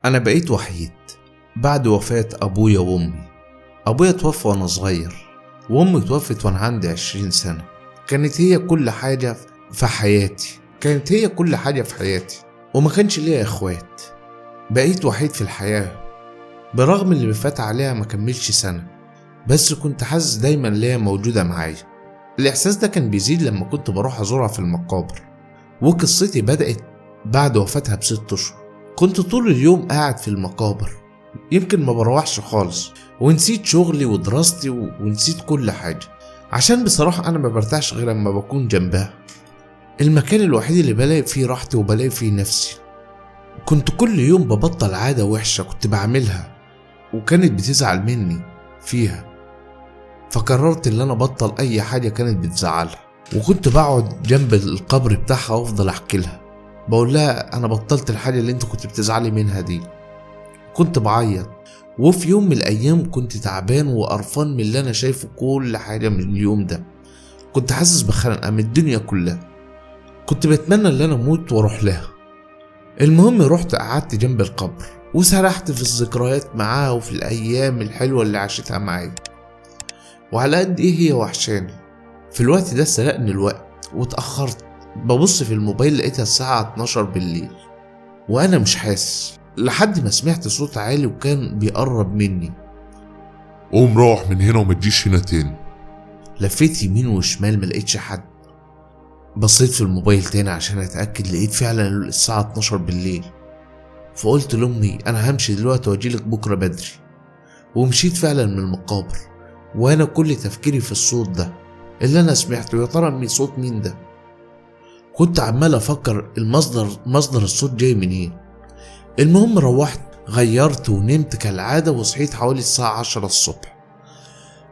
أنا بقيت وحيد بعد وفاة أبويا وأمي. أبويا توفى وأنا صغير، وأمي توفت وأنا عندي 20 سنة. كانت هي كل حاجة في حياتي، وما كانش ليا إخوات. بقيت وحيد في الحياة برغم اللي فات عليها ما كملش سنة، بس كنت حاسس دايما ليا موجودة معايا. الإحساس ده كان بيزيد لما كنت بروح أزورها في المقابر، وقصتي بدأت بعد وفاتها ب6 أشهر. كنت طول اليوم قاعد في المقابر، يمكن ما بروحش خالص، ونسيت شغلي ودراستي ونسيت كل حاجة، عشان بصراحة أنا ما برتاحش غير لما بكون جنبها. المكان الوحيد اللي بلاقي فيه راحتي وبلاقي فيه نفسي. كنت كل يوم ببطل عادة وحشة كنت بعملها وكانت بتزعل مني فيها، فقررت ان انا بطل اي حاجة كانت بتزعلها. وكنت بقعد جنب القبر بتاعها وافضل احكي لها، بقول لها انا بطلت الحاجة اللي انت كنت بتزعلي منها دي. كنت بعيط، وفي يوم من الايام كنت تعبان وقرفان من اللي انا شايفه كل حاجة من اليوم ده. كنت حاسس بخنقة من الدنيا كلها، كنت بتمنى ان انا اموت واروح لها. المهم رحت قعدت جنب القبر وسرحت في الذكريات معاها وفي الايام الحلوة اللي عاشتها معايا، وعلى قد ايه هي وحشاني. في الوقت ده سرقني الوقت واتأخرت، ببص في الموبايل لقيتها الساعة 12 بالليل وانا مش حاسس، لحد ما سمعت صوت عالي وكان بيقرب مني. قوم روح من هنا وما تجيش هنا تاني. لفيت يمين وشمال ملقيتش حد، بصيت في الموبايل تاني عشان اتأكد، لقيت فعلا الساعة 12 بالليل. فقلت لأمي انا همشي دلوقتي واجيلك بكرة بدري، ومشيت فعلا من المقابر وانا كل تفكيري في الصوت ده اللي انا سمعته. يا ترى من صوت مين ده؟ كنت عمال افكر مصدر الصوت جاي منين. المهم روحت غيرت ونمت كالعادة، وصحيت حوالي الساعة 10 الصبح.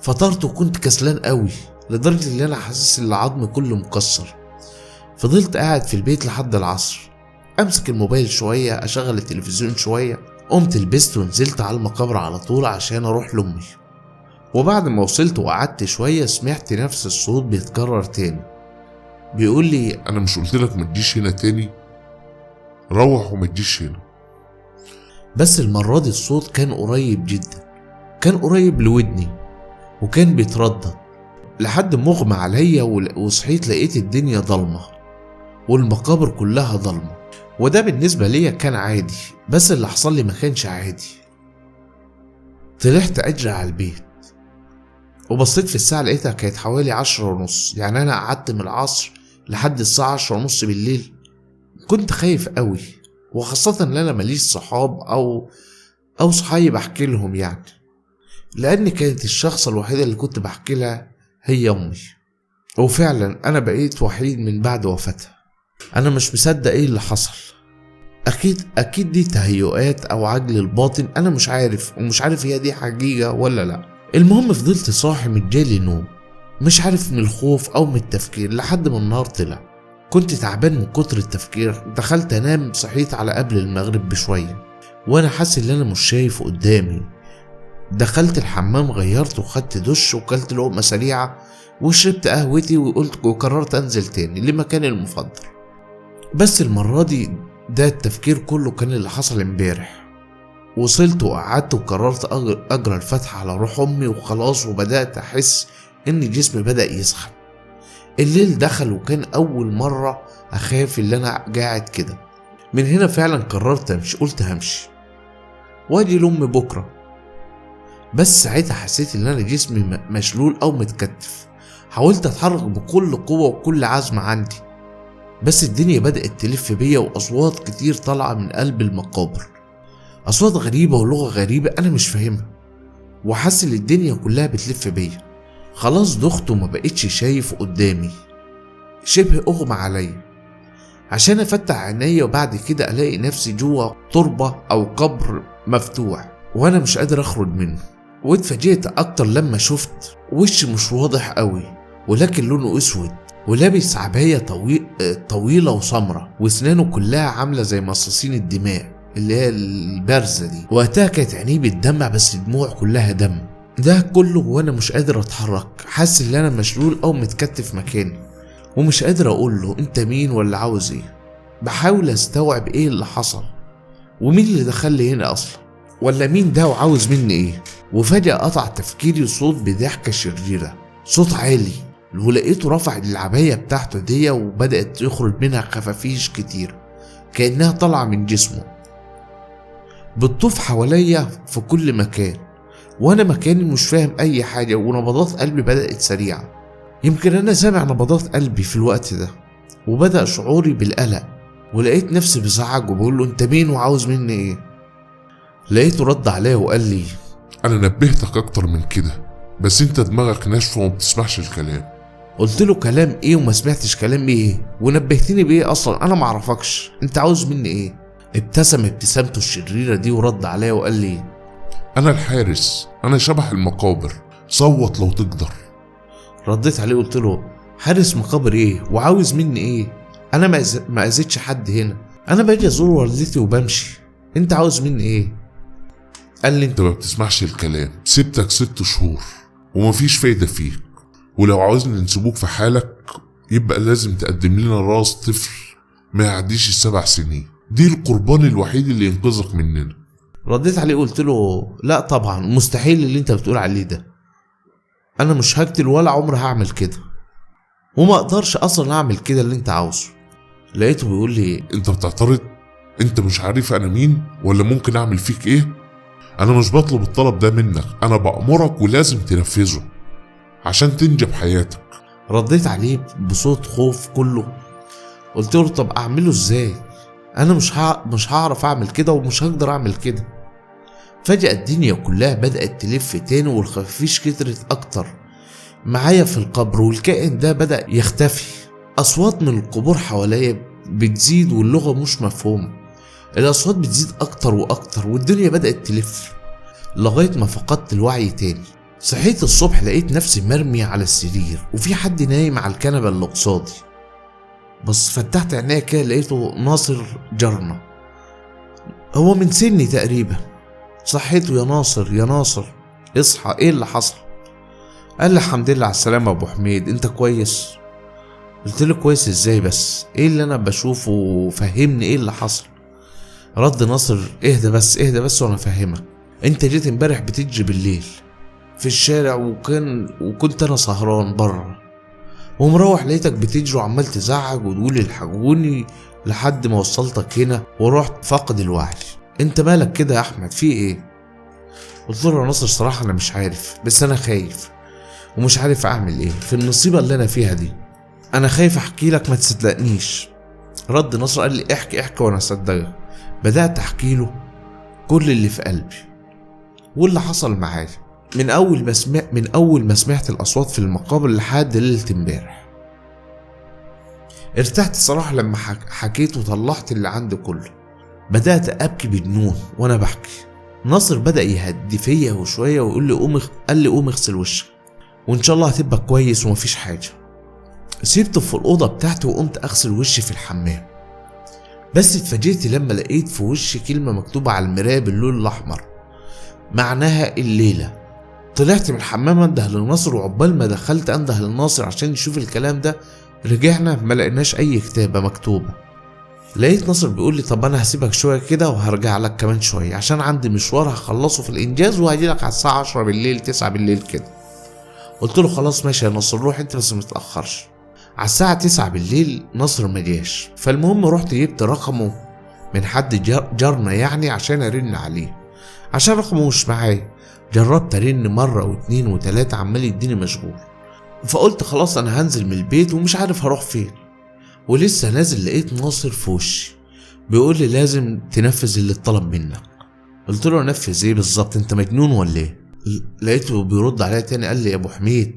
فطرت وكنت كسلان قوي لدرجة ان انا حاسس ان عظمي كله مكسر. فضلت قاعد في البيت لحد العصر، امسك الموبايل شوية، اشغل التلفزيون شوية. قمت لبست ونزلت على المقابر على طول عشان اروح لامي. وبعد ما وصلت وقعدت شوية سمعت نفس الصوت بيتكرر تاني، بيقول لي انا مش قلتلك ما تجيش هنا تاني؟ روح وما تجيش هنا. بس المرة دي الصوت كان قريب جدا، كان قريب لودني وكان بيتردد لحد مغمى عليا. وصحيت لقيت الدنيا ضلمة والمقابر كلها ضلمة، وده بالنسبة ليا كان عادي، بس اللي حصل لي ما كانش عادي. طلعت اجري على البيت وبصيت في الساعة لقيتها كانت حوالي 10:30، يعني انا قعدت من العصر لحد الساعة 10:30 بالليل. كنت خايف قوي، وخاصة ان انا ماليش صحاب او صحايب احكي لهم، يعني لان كانت الشخص الوحيدة اللي كنت بحكي لها هي امي. وفعلا انا بقيت وحيد من بعد وفاتها. انا مش مصدق ايه اللي حصل. اكيد دي تهيؤات او عجل الباطن، انا مش عارف هي دي حقيقة ولا لا. المهم فضلت صاحي متجالي نوم، مش عارف من الخوف او من التفكير، لحد ما النهار طلع. كنت تعبان من كتر التفكير، دخلت انام. صحيت على قبل المغرب بشوية وانا حاسس ان انا مش شايف قدامي. دخلت الحمام، غيرت وخدت دش وكلت لقمة سريعة وشربت قهوتي، وقررت انزل تاني لمكاني المفضل. بس المرة دي ده التفكير كله كان اللي حصل امبارح. وصلت وقعدت وقررت اجرى الفتح على روح امي وخلاص، وبدأت احس ان جسمي بدأ يسخن. الليل دخل وكان اول مرة اخاف اللي انا قاعد كده. من هنا فعلا قررت امشي، قلت همشي واجي لامي بكرة. بس ساعتها حسيت ان انا جسمي مشلول او متكتف. حاولت اتحرك بكل قوة وكل عزم عندي، بس الدنيا بدأت تلف بيا، واصوات كتير طالعة من قلب المقابر، اصوات غريبة ولغة غريبة انا مش فاهمها، وحاسس ان الدنيا كلها بتلف بيا. خلاص دخت وما بقتش شايف قدامي، شبه اغمى عليا عشان افتح عينيا، وبعد كده الاقي نفسي جوه تربة او قبر مفتوح وانا مش قادر اخرج منه. واتفاجئت اكتر لما شفت وش مش واضح قوي، ولكن لونه اسود، ولابس عباية طويلة وسمرة، واسنانه كلها عاملة زي مصاصين الدماء اللي هي البارزة دي. وقتها كانت عينيه بتدمع، بس الدموع كلها دم. ده كله وانا مش قادر اتحرك، حاسس ان انا مشلول او متكتف مكاني، ومش قادر اقول له انت مين ولا عاوز ايه. بحاول استوعب ايه اللي حصل، ومين اللي دخلني هنا اصلا؟ ولا مين ده وعاوز مني ايه؟ وفجأة قطع تفكيري صوت بضحكة شريرة، صوت عالي، ولقيته رفع العباية بتاعته دي وبدأت يخرج منها خفافيش كتير كأنها طالعة من جسمه، بتطوف حواليا في كل مكان، وانا مكاني مش فاهم اي حاجة، ونبضات قلبي بدأت سريعة. يمكن انا سامع نبضات قلبي في الوقت ده، وبدأ شعوري بالقلق، ولقيت نفسي بزعج وبقول له انت مين وعاوز مني ايه؟ لقيته رد عليا وقال لي انا نبهتك اكتر من كده، بس انت دماغك ناشفه وما بتسمعش الكلام. قلت له كلام ايه وما سمعتش كلام ايه؟ ونبهتني بايه اصلا؟ انا معرفكش، انت عاوز مني ايه؟ ابتسم ابتسامته الشريرة دي ورد عليا وقال لي انا الحارس، انا شبح المقابر، صوت لو تقدر. رديت عليه قلت له حارس مقابر ايه وعاوز مني ايه؟ انا ما اذيتش حد هنا، انا باجي ازور والدتي وبمشي، انت عاوز مني ايه؟ قال لي انت ما بتسمعش الكلام، سبتك 6 شهور ومفيش فايدة فيك، ولو عاوزنا نسيبوك في حالك يبقى لازم تقدم لنا راس طفل ما يعديش 7 سنين، دي القربان الوحيد اللي ينقذك مننا. رديت عليه قلت له لا طبعا، مستحيل اللي انت بتقول عليه ده، انا مش هقتل ولا عمري هعمل كده، وما اقدرش اصلا اعمل كده اللي انت عاوزه. لقيته بيقول لي انت بتعترض؟ انت مش عارف انا مين ولا ممكن اعمل فيك ايه؟ انا مش بطلب الطلب ده منك، انا بأمرك ولازم تنفذه عشان تنجب حياتك. رديت عليه بصوت خوف كله، قلت له طب اعمله ازاي؟ انا مش هعرف اعمل كده ومش هقدر اعمل كده. فجأة الدنيا كلها بدأت تلف تاني والخفافيش كترت اكتر معايا في القبر، والكائن ده بدأ يختفي. اصوات من القبور حواليا بتزيد واللغة مش مفهومة، الاصوات بتزيد اكتر واكتر والدنيا بدأت تلف لغاية ما فقدت الوعي تاني. صحيت الصبح لقيت نفسي مرمي على السرير وفي حد نايم على الكنبة اللي قصادي، بس فتحت عينيا كده لقيته ناصر جارنا، هو من سني تقريبا. صحيته يا ناصر يا ناصر اصحى، ايه اللي حصل؟ قال لي الحمد لله على السلامة يا ابو حميد، انت كويس؟ قلت له كويس ازاي بس؟ ايه اللي انا بشوفه وفهمني ايه اللي حصل؟ رد ناصر اهدى بس وانا فهمك. انت جيت امبارح بتجري بالليل في الشارع وكنت انا سهران بره، ومروح لقيتك بتجري وعمال تزعج وتقول الحقوني لحد ما وصلتك هنا ورحت فاقد الوعي. انت مالك كده يا احمد، في ايه؟ قلت له يا ناصر صراحة انا مش عارف، بس انا خايف ومش عارف اعمل ايه في النصيبة اللي انا فيها دي، انا خايف احكي لك ما تصدقنيش. رد ناصر قال لي احكي وانا اصدقك. بدأت احكي له كل اللي في قلبي واللي حصل معايا من اول ما سمعت الاصوات في المقابر لحد ليلة امبارح. ارتحت صراحة لما حكيت وطلعت اللي عندي كله. بدأت ابكي بجنون وانا بحكي. ناصر بدأ يهدي فيا وشوية ويقول لي قال لي قوم اغسل وشك وان شاء الله هتبقى كويس ومفيش حاجة. سيبته في الأوضة بتاعتي وقمت اغسل وشي في الحمام، بس اتفاجئت لما لقيت في وشي كلمة مكتوبة على المراية باللون الأحمر معناها الليلة. طلعت من الحمام انده لناصر، وعقبال ما دخلت انده لناصر عشان يشوف الكلام ده رجعنا ما لقيناش اي كتابة مكتوبة. لقيت ناصر بيقول لي طب انا هسيبك شوية كده وهرجع لك كمان شوية عشان عندي مشوار هخلصه في الانجاز وهجيلك على الساعة 10 بالليل 9 بالليل كده. قلت له خلاص ماشي يا ناصر روح انت بس متأخرش. على الساعة 9 بالليل ناصر مجاش، فالمهم رحت جبت رقمه من حد جارنا يعني عشان ارن عليه، عشان رقمه مش معايا. جربت ارن مرة واتنين وتلاتة عمال يديني مشغول، فقلت خلاص انا هنزل من البيت ومش عارف هروح فين. ولسه نازل لقيت ناصر في وشي بيقول لي لازم تنفذ اللي اتطلب منك. قلت له انفذ ايه بالظبط، انت مجنون ولا ايه؟ لقيته بيرد عليا تاني قال لي يا ابو حميد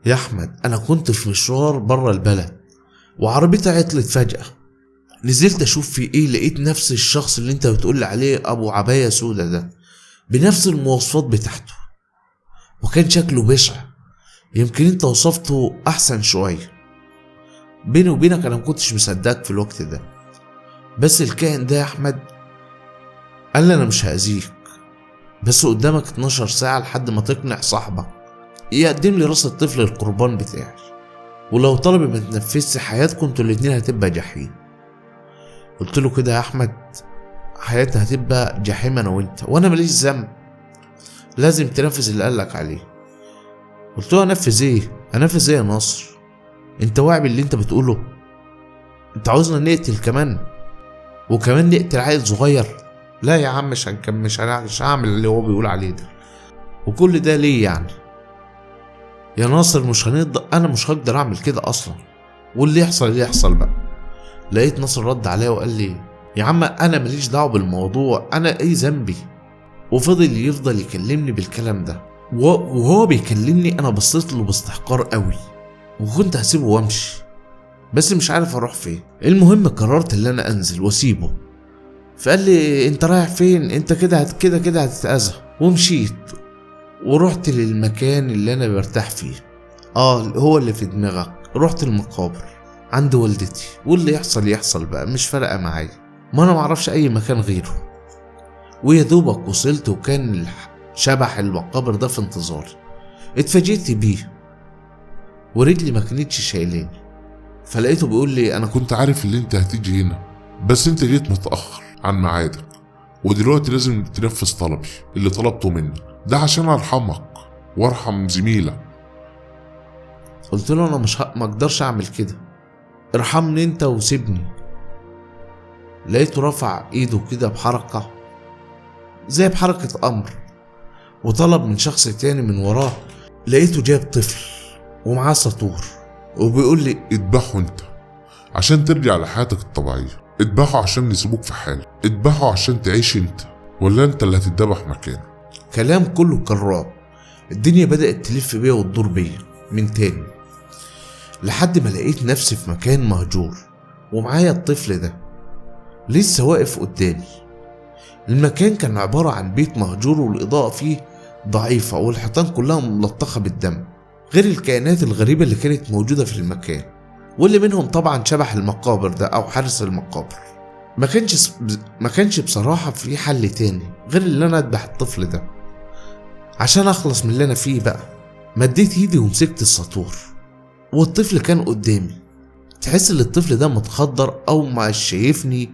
يا احمد انا كنت في مشوار بره البلد وعربيتي عطلت فجأة، نزلت اشوف في ايه لقيت نفس الشخص اللي انت بتقول عليه ابو عباية سودة ده بنفس المواصفات بتاعته، وكان شكله بشع، يمكن انت وصفته احسن شوية. بيني وبينك انا مكنتش مصدقك في الوقت ده، بس الكائن ده يا احمد قال لي انا مش هأذيك بس قدامك 12 ساعة لحد ما تقنع صاحبك يقدم لي راس الطفل القربان بتاعي، ولو طلبي ما تنفذش حياتكم انتوا الاتنين هتبقى جحيم. قلت له كده يا احمد حياتنا هتبقى جحيم انا وانت، وانا ماليش ذنب، لازم تنفذ اللي قالك عليه. قلت له انفذ ايه؟ انفذ ايه يا ناصر؟ انت واعي باللي انت بتقوله؟ انت عاوزنا نقتل كمان، وكمان نقتل عيل صغير؟ لا يا عم مش هعمل اللي هو بيقول عليه ده. وكل ده ليه يعني يا ناصر؟ انا مش هقدر اعمل كده اصلا، واللي يحصل اللي يحصل بقى. لقيت ناصر رد عليا وقال لي يا عم انا ماليش دعوه بالموضوع، انا ايه ذنبي؟ وفضل يكلمني بالكلام ده، وهو بيكلمني انا بصيت له باستحقار قوي، وكنت هسيبه وامشي، بس مش عارف اروح فين. المهم قررت ان انا انزل واسيبه. فقال لي انت رايح فين؟ انت كده هتتأذى. ومشيت ورحت للمكان اللي انا برتاح فيه. هو اللي في دماغك. رحت المقابر عند والدتي، واللي يحصل بقى، مش فارقه معايا، ما انا معرفش اي مكان غيره. ويا دوبك وصلت، وكان شبح المقابر ده في انتظاري. اتفاجئت بيه ورجلي ما كانتش شايلاني، فلقيته بيقول لي انا كنت عارف اللي انت هتيجي هنا، بس انت جيت متأخر عن ميعادك، ودلوقتي لازم تنفذ طلبي اللي طلبته منك ده عشان ارحمك وارحم زميلك. قلت له انا ما اقدرش اعمل كده، ارحمني انت وسيبني. لقيته رفع ايده كده بحركة زي بحركة امر، وطلب من شخص تاني من وراه. لقيته جاب طفل ومعاه سطور، وبيقول لي اذبحه انت عشان ترجع لحياتك الطبيعية، اذبحه عشان نسيبوك في حالك، اذبحه عشان تعيش انت، ولا انت اللي هتتذبح مكانه. كلام كله كان رعب. الدنيا بدأت تلف بيا وتدور بيا من تاني، لحد ما لقيت نفسي في مكان مهجور، ومعايا الطفل ده لسه واقف قدامي. المكان كان عبارة عن بيت مهجور، والإضاءة فيه ضعيفة، والحيطان كلها ملطخة بالدم، غير الكائنات الغريبة اللي كانت موجودة في المكان، واللي منهم طبعا شبح المقابر ده أو حارس المقابر. ما كانش بصراحة في حل تاني غير اللي أنا أذبح الطفل ده عشان أخلص من اللي أنا فيه بقى. مديت إيدي ومسكت السطور، والطفل كان قدامي. تحس ان الطفل ده متخدر او مش شايفني،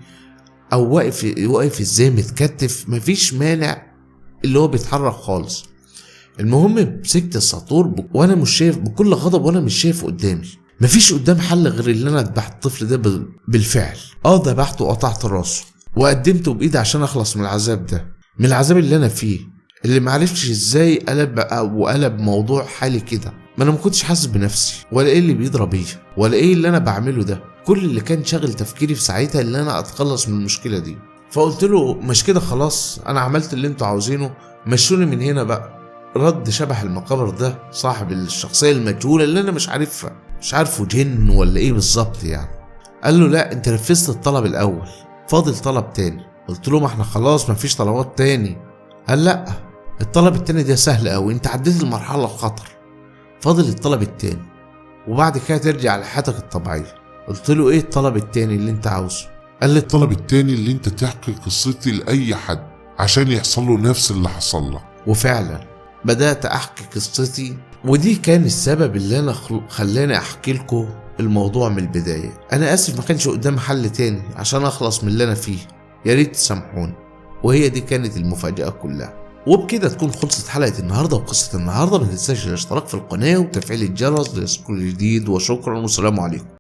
او واقف ازاي متكتف، مفيش مانع اللي هو بيتحرك خالص. المهم مسكت السطور وانا مش شايف، بكل غضب وانا مش شايف قدامي. مفيش قدام حل غير اللي انا اذبح الطفل ده بالفعل. ذبحته وقطعت راسه وقدمته بايدي عشان اخلص من العذاب ده، من العذاب اللي انا فيه، اللي معرفتش ازاي قلب موضوع حالي كده. ما انا ما كنتش حاسس بنفسي، ولا ايه اللي بيضرب بيا، ولا ايه اللي انا بعمله ده. كل اللي كان شاغل تفكيري في ساعتها ان انا اتخلص من المشكله دي. فقلت له مش كده خلاص، انا عملت اللي انتوا عاوزينه، مشوني من هنا بقى. رد شبح المقابر ده صاحب الشخصيه المجهوله اللي انا مش عارفه جن ولا ايه بالظبط يعني. قال له لا، انت نفذت الطلب الاول، فاضل طلب تاني. قلت له ما احنا خلاص مفيش طلبات تاني. قال لا، الطلب التاني ده سهل قوي، انت عديت المرحله الخطر، فاضل الطلب التاني وبعد كده ترجع لحياتك الطبيعيه. قلت له ايه الطلب التاني اللي انت عاوزه؟ قال لي الطلب التاني اللي انت تحكي قصتي لاي حد عشان يحصل له نفس اللي حصل لك. وفعلا بدات احكي قصتي، ودي كان السبب اللي انا خلاني احكي لكم الموضوع من البدايه. انا اسف ما كانش قدام حل تاني عشان اخلص من اللي انا فيه، يا ريت تسامحوني. وهي دي كانت المفاجاه كلها. وبكده تكون خلصت حلقة النهاردة وقصة النهاردة. ما تنساش الاشتراك في القناة وتفعيل الجرس ليصلكوا الجديد، وشكرا والسلام عليكم.